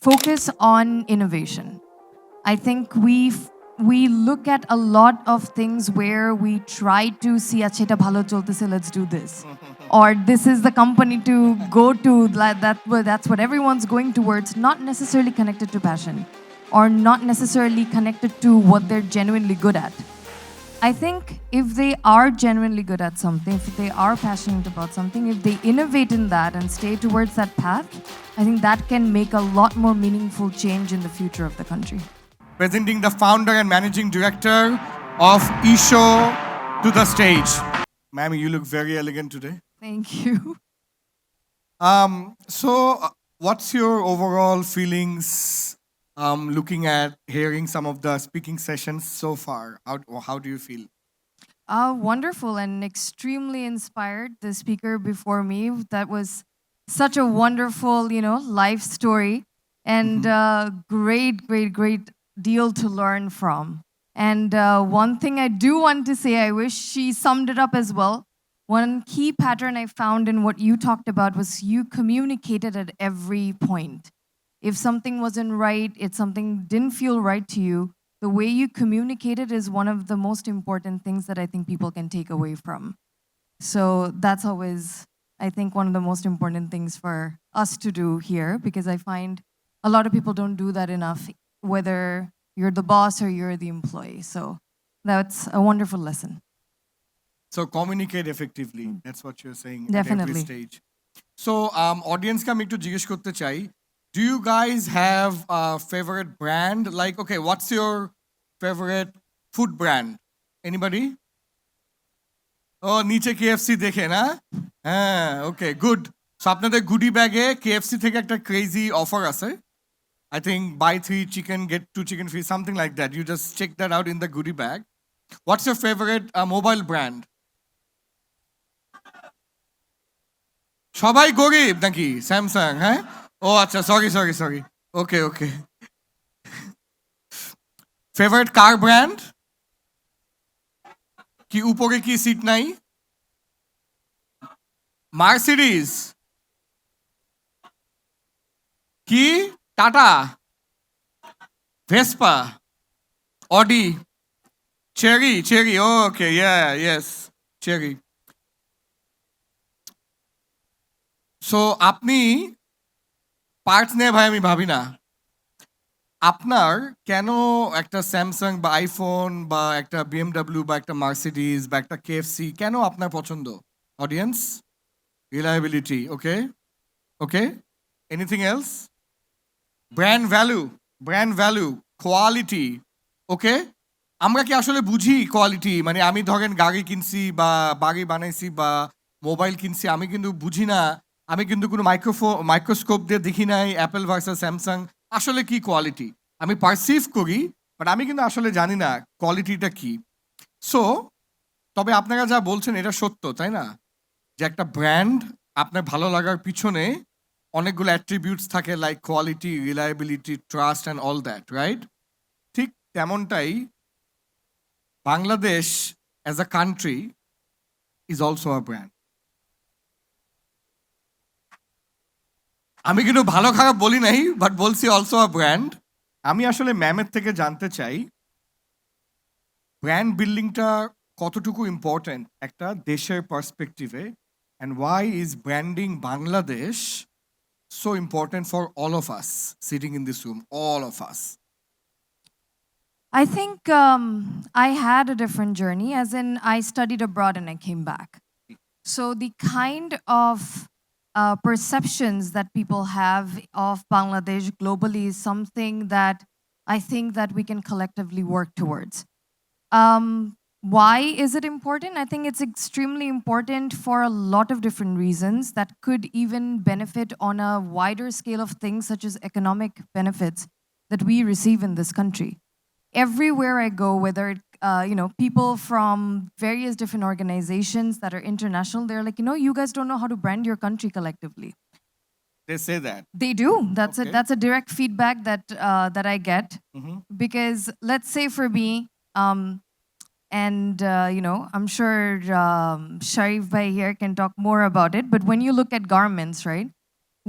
focus on innovation. I think we look at a lot of things where we try to see acha eta bhalo cholteche, let's do this, or this is the company to go to. That's what everyone's going towards. Not necessarily connected to passion, or not necessarily connected to what they're genuinely good at. I think if they are genuinely good at something, if they are passionate about something, if they innovate in that and stay towards that path, I think that can make a lot more meaningful change in the future of the country. Presenting the founder and managing director of ISHO to the stage. Ma'am, you look very elegant today. Thank you. What's your overall feelings looking at hearing some of the speaking sessions so far? How do you feel? Wonderful and extremely inspired. The speaker before me, that was such a wonderful, life story, and great deal to learn from. And one thing I do want to say, I wish she summed it up as well. One key pattern I found in what you talked about was you communicated at every point. If something wasn't right, if something didn't feel right to you, the way you communicated is one of the most important things that I think people can take away from. So that's always, I think, one of the most important things for us to do here, because I find a lot of people don't do that enough, whether you're the boss or you're the employee. So that's a wonderful lesson. So communicate effectively. That's what you're saying Definitely. at every stage. So audience ka ami ekটু জিজ্ঞেস করতে চাই, do you guys have a favorite brand? Like, okay, what's your favorite food brand? Anybody? Oh, নিচে KFC দেখে না? হ্যাঁ, okay, good. So আপনাদের goodie bag এ KFC থেকে একটা crazy offer আছে. I think buy 3 chicken, get 2 chicken free, something like that. You just check that out in the goodie bag. What's your favorite mobile brand? সবাই গরিব নাকি? Samsung, হ্যাঁ? ও আচ্ছা, sorry. Okay. Favorite car brand? কি উপরে কি seat নাই? Mercedes? কি? Tata? Vespa? Audi? Cherry? Okay, yes, cherry. So আপনি পার্টস নিয়ে ভাই আমি ভাবি না, আপনার কেন একটা স্যামসাং বা আইফোন বা একটা BMW বা একটা মার্সিডিজ বা একটা KFC কেন আপনার পছন্দ? Audience? Reliability, okay, anything else? Brand value, quality, okay. আমরা কি আসলে বুঝি কোয়ালিটি? মানে আমি ধরেন গাড়ি কিনছি বা বাড়ি বানাইছি বা মোবাইল কিনছি, আমি কিন্তু বুঝি না, আমি কিন্তু কোনো মাইক্রোস্কোপ দিয়ে দেখি নাই অ্যাপেল ভার্সাস স্যামসাং আসলে কি কোয়ালিটি। আমি পারসিভ করি, বাট আমি কিন্তু আসলে জানি না কোয়ালিটিটা কি। সো তবে আপনারা যা বলছেন এটা সত্য, তাই না? যে একটা ব্র্যান্ড আপনার ভালো লাগার পিছনে অনেকগুলো অ্যাট্রিবিউটস থাকে, like quality, reliability, trust and all that, right? ঠিক তেমনটাই Bangladesh as a country is also a brand. আমি কিন্তু ভালো খারাপ বলি নাই, বাট বলছি অলসো আ ব্র্যান্ড। আমি আসলে ম্যামের থেকে জানতে চাই ব্র্যান্ড বিল্ডিংটা কতটুকু ইম্পর্টেন্ট একটা দেশের perspective, and why is branding Bangladesh so important for all of us sitting in this room, all of us? I think I had a different journey, as in I studied abroad and I came back. So the kind of perceptions that people have of Bangladesh globally is something that I think that we can collectively work towards. Why is it important? I think it's extremely important for a lot of different reasons that could even benefit on a wider scale of things, such as economic benefits that we receive in this country. Everywhere I go, whether people from various different organizations that are international, they're like, you guys don't know how to brand your country collectively. They say that. They do. Okay. That's a direct feedback that I get. Because let's say for me, and I'm sure Sharif Bhai here can talk more about it, but when you look at garments, right?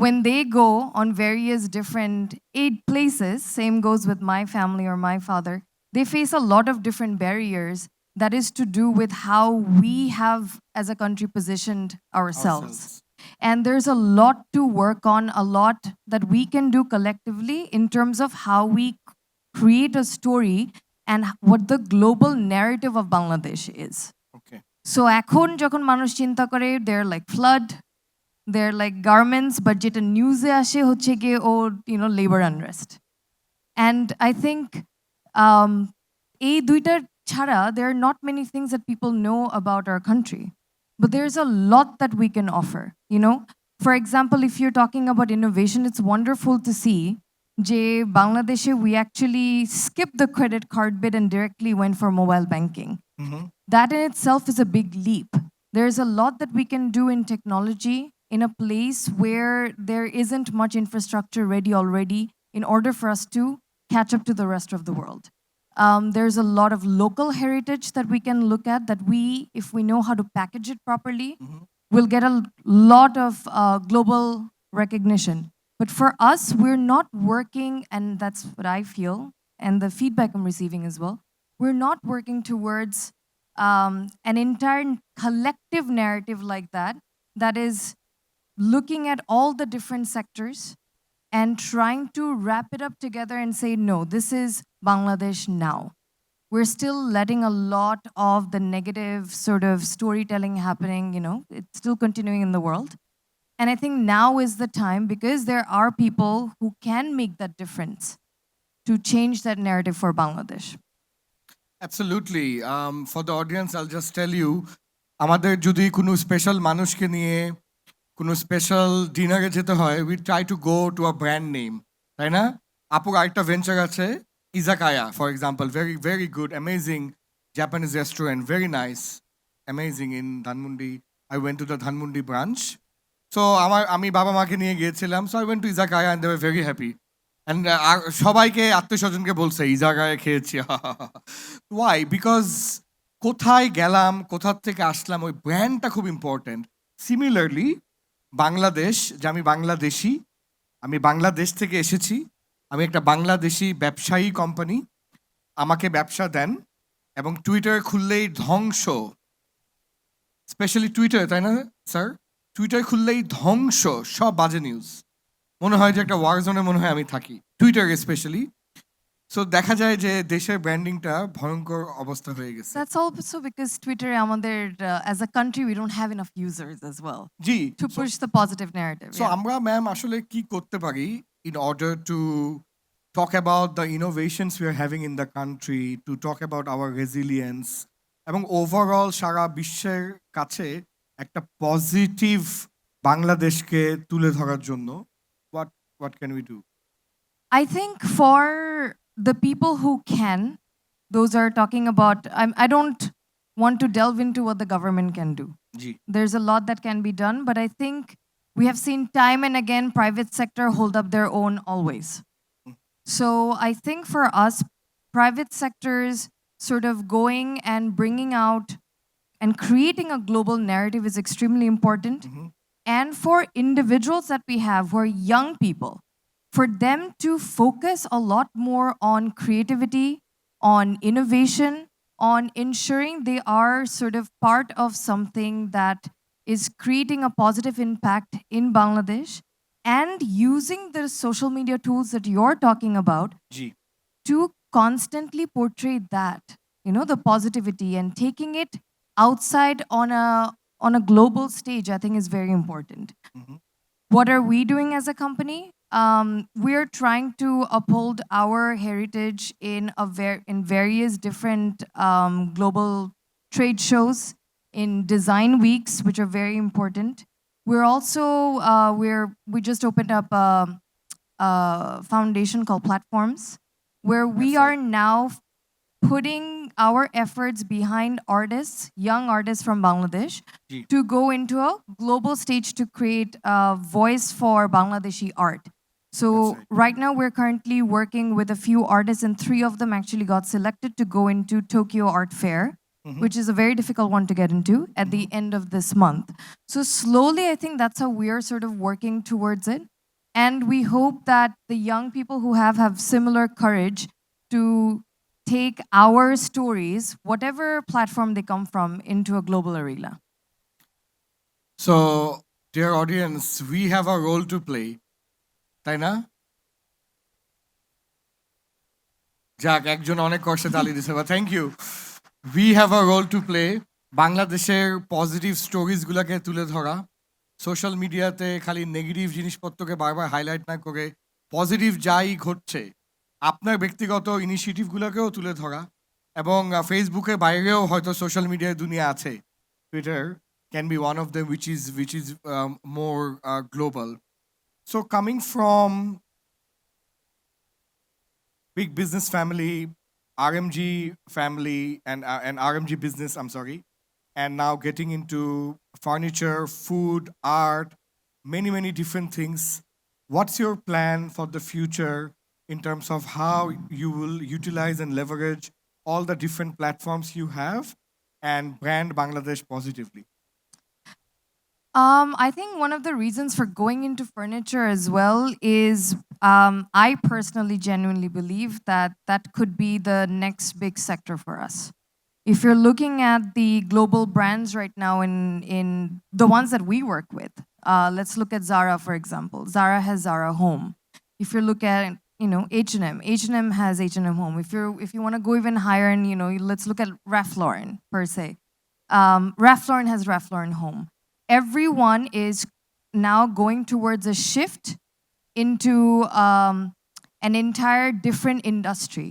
when they go on various different aid places, same goes with my family or my father, they face a lot of different barriers that is to do with how we have as a country positioned ourselves. And there's a lot to work on, a lot that we can do collectively in terms of how we create a story and what the global narrative of Bangladesh is. Okay. So এখন যখন মানুষ চিন্তা করে they're like flood, they're like garments, but যেটা নিউজে আসে হচ্ছে গিয়ে ও labor unrest. And I think এই দুইটার ছাড়া there are not many things that people know about our country, but there's a lot that we can offer. For example, if you're talking about innovation, it's wonderful to see যে Bangladesh we actually skipped the credit card bit and directly went for mobile banking. That in itself is a big leap. There's a lot that we can do in technology in a place where there isn't much infrastructure ready already in order for us to catch up to the rest of the world. There's a lot of local heritage that we can look at that if we know how to package it properly, we'll get a lot of global recognition. But for us, we're not working, and that's what I feel, and the feedback I'm receiving as well, we're not working towards an entire collective narrative like that is looking at all the different sectors and trying to wrap it up together and say, no, this is Bangladesh now. We're still letting a lot of the negative sort of storytelling happening, it's still continuing in the world. And I think now is the time, because there are people who can make that difference, to change that narrative for Bangladesh. Absolutely. For the audience, I'll just tell you, আমাদের যদি কোনো special মানুষকে নিয়ে কোনো special ডিনারে যেতে হয়, we try to go to a brand name, তাই না? আপুর আরেকটা ভেঞ্চার আছে, 𝗲𝗂𝗋𝗃, for example, very very good, amazing Japanese restaurant, very nice, amazing in Dhanmondi. I went to the Dhanmondi branch. So আমি বাবা মাকে নিয়ে গিয়েছিলাম, so I went to 𝗲𝗂𝗋𝗃 and they were very happy. And সবাইকে আত্মীয়স্বজনকে বলছে 𝗲𝗂𝗋𝗃 খেয়েছি. Why? Because কোথায় গেলাম, কোথা থেকে আসলাম, ওই ব্র্যান্ডটা খুব ইম্পর্টেন্ট. সিমিলারলি বাংলাদেশ, যে আমি বাংলাদেশি, আমি বাংলাদেশ থেকে এসেছি, আমি একটা বাংলাদেশি ব্যবসায়ী কোম্পানি, আমাকে ব্যবসা দেন এবং টুইটার খুললেই ধ্বংস, স্পেশালি টুইটার, তাই না স্যার? টুইটার খুললেই ধ্বংস, সব বাজে নিউজ, মনে হয় যে একটা ওয়ার জোনে মনে হয় আমি থাকি, টুইটার স্পেশালি। সো দেখা যায় যে দেশের ব্র্যান্ডিংটা ভয়ঙ্কর অবস্থা হয়ে গেছে। That's also because Twitter আমাদের as a country we don't have enough users as well G, to push the positive narrative. So আমরা ম্যাম আসলে কি করতে পারি in order to talk about the innovations we are having in the country, to talk about our resilience, এবং overall সারা বিশ্বের কাছে একটা positive বাংলাদেশকে তুলে ধরার জন্য what can we do? I think for the people who can, those are talking about, I don't want to delve into what the government can do. G, There's a lot that can be done, but I think we have seen time and again private sector hold up their own always. So I think for us, private sectors sort of going and bringing out and creating a global narrative is extremely important. And for individuals that we have who are young people, for them to focus a lot more on creativity, on innovation, on ensuring they are sort of part of something that is creating a positive impact in Bangladesh, and using the social media tools that you're talking about G, to constantly portray that, the positivity, and taking it outside on a global stage, I think is very important. What are we doing as a company? We're trying to uphold our heritage in various different global trade shows, in design weeks, which are very important. We're also we just opened up a foundation called Platforms, where we are now putting our efforts behind artists, young artists from Bangladesh, to go into a global stage to create a voice for Bangladeshi art. So right now we're currently working with a few artists, and 3 of them actually got selected to go into Tokyo Art Fair. which is a very difficult one to get into at the end of this month. So slowly, I think that's how we're sort of working towards it. And we hope that the young people who have similar courage to take our stories, whatever platform they come from, into a global arena. So, dear audience, we have a role to play. তাই না? যাক, একজন অনেক কষ্টে তালি দিছে, but thank you. We have a role to play. বাংলাদেশের positive স্টোরিজগুলোকে তুলে ধরা, সোশ্যাল মিডিয়াতে খালি নেগেটিভ জিনিসপত্রকে বারবার হাইলাইট না করে পজিটিভ যাই ঘটছে আপনার ব্যক্তিগত ইনিশিয়েটিভগুলোকেও তুলে ধরা, এবং ফেসবুকের বাইরেও হয়তো সোশ্যাল মিডিয়ার দুনিয়া আছে, Twitter can be one of them, which is more global. So coming from big business family, RMG family, and RMG business, I'm sorry, and now getting into furniture, food, art, many different things. What's your plan for the future in terms of how you will utilize and leverage all the different platforms you have and brand Bangladesh positively? I think one of the reasons for going into furniture as well is I personally genuinely believe that that could be the next big sector for us. If you're looking at the global brands right now in the ones that we work with, let's look at Zara, for example. Zara has Zara Home. If you look at H&M has H&M Home. If you want to go even higher, and let's look at Ralph Lauren per se. Ralph Lauren has Ralph Lauren Home. Everyone is now going towards a shift into an entire different industry.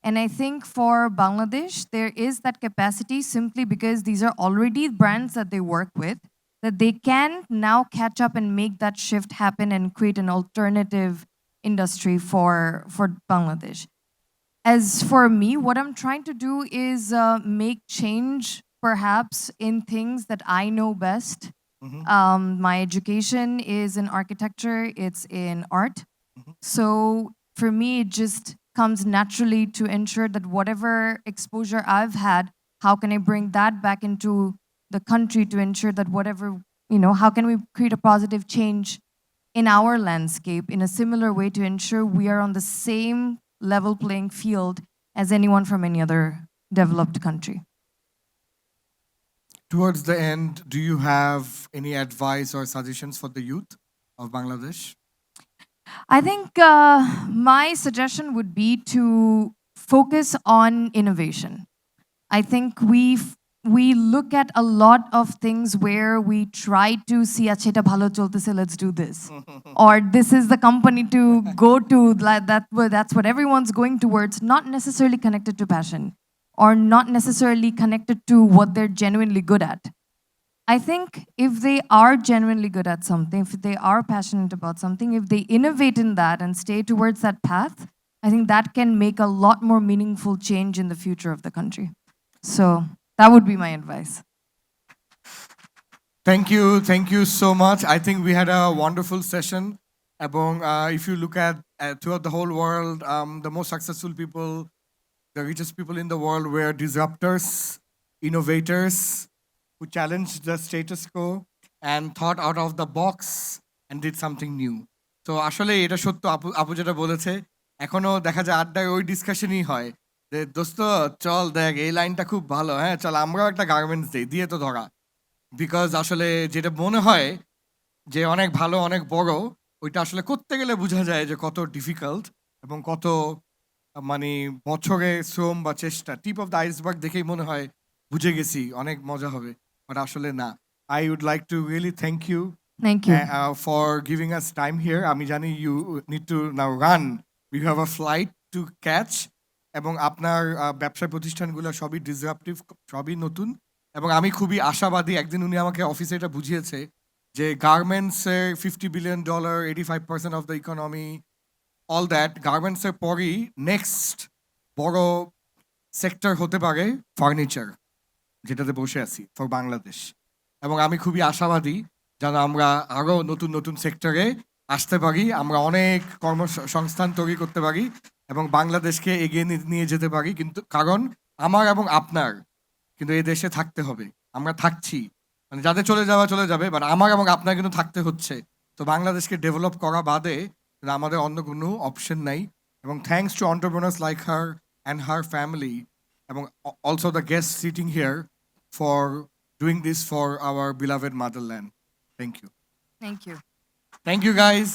And I think for Bangladesh, there is that capacity simply because these are already brands that they work with, that they can now catch up and make that shift happen and create an alternative industry for Bangladesh. As for me, what I'm trying to do is make change perhaps in things that I know best. My education is in architecture, it's in art. So for me, it just comes naturally to ensure that whatever exposure I've had, how can I bring that back into the country to ensure that whatever, how can we create a positive change in our landscape in a similar way to ensure we are on the same level playing field as anyone from any other developed country. Towards the end, do you have any advice or suggestions for the youth of Bangladesh? I think my suggestion would be to focus on innovation. I think we look at a lot of things where we try to see 𝗙𝗵𝗀𝗀𝗀, let's do this, or this is the company to go to. That's what everyone's going towards, not necessarily connected to passion, or not necessarily connected to what they're genuinely good at. I think if they are genuinely good at something, if they are passionate about something, if they innovate in that and stay towards that path, I think that can make a lot more meaningful change in the future of the country. So that would be my advice. Thank you so much. I think we had a wonderful session. If you look at throughout the whole world, the most successful people, the richest people in the world were disruptors, innovators, who challenged the status quo and thought out of the box and did something new. So আসলে এটা সত্য, আপু যেটা বলেছে, এখনো দেখা যায় আড্ডায় ওই ডিসকাশনই হয় যে দোস্ত চল দেখ এই লাইনটা খুব ভালো, হ্যাঁ চল আমরাও একটা গার্মেন্টস দিই, দিয়ে তো ধরা। বিকজ আসলে যেটা মনে হয় যে অনেক ভালো অনেক বড়, ওইটা আসলে করতে গেলে বোঝা যায় যে কত ডিফিকাল্ট এবং কত মানে বছরে শ্রম বা চেষ্টা। টিপ অফ দ্য আইসবার্গ দেখেই মনে হয় বুঝে গেছি অনেক মজা হবে, বাট আসলে না। I would like to really thank you for giving us time here. আমি জানি you need to now run. You have a flight to catch. এবং আপনার ব্যবসা প্রতিষ্ঠানগুলো সবই ডিসরাপটিভ, সবই নতুন, এবং আমি খুবই আশাবাদী। একদিন উনি আমাকে অফিসে এটা বুঝিয়েছে যে গার্মেন্টসের $50 billion, 85% of the economy, all that, গার্মেন্টসের পরই নেক্সট বড় সেক্টর হতে পারে ফার্নিচার, যেটাতে বসে আছি ফর বাংলাদেশ। এবং আমি খুবই আশাবাদী যেন আমরা আরও নতুন নতুন সেক্টরে আসতে পারি, আমরা অনেক কর্মসংস্থান তৈরি করতে পারি এবং বাংলাদেশকে এগিয়ে নিয়ে যেতে পারি। কিন্তু কারণ আমার এবং আপনার কিন্তু এই দেশে থাকতে হবে, আমরা থাকছি, মানে যাদের চলে যাওয়া চলে যাবে, বাট আমার এবং আপনার কিন্তু থাকতে হচ্ছে। তো বাংলাদেশকে ডেভেলপ করা বাদে আমাদের অন্য কোনো অপশন নাই। এবং thanks to entrepreneurs like her and her family, এবং also the guest sitting here for doing this for our beloved motherland. Thank you. Thank you. Thank you, guys.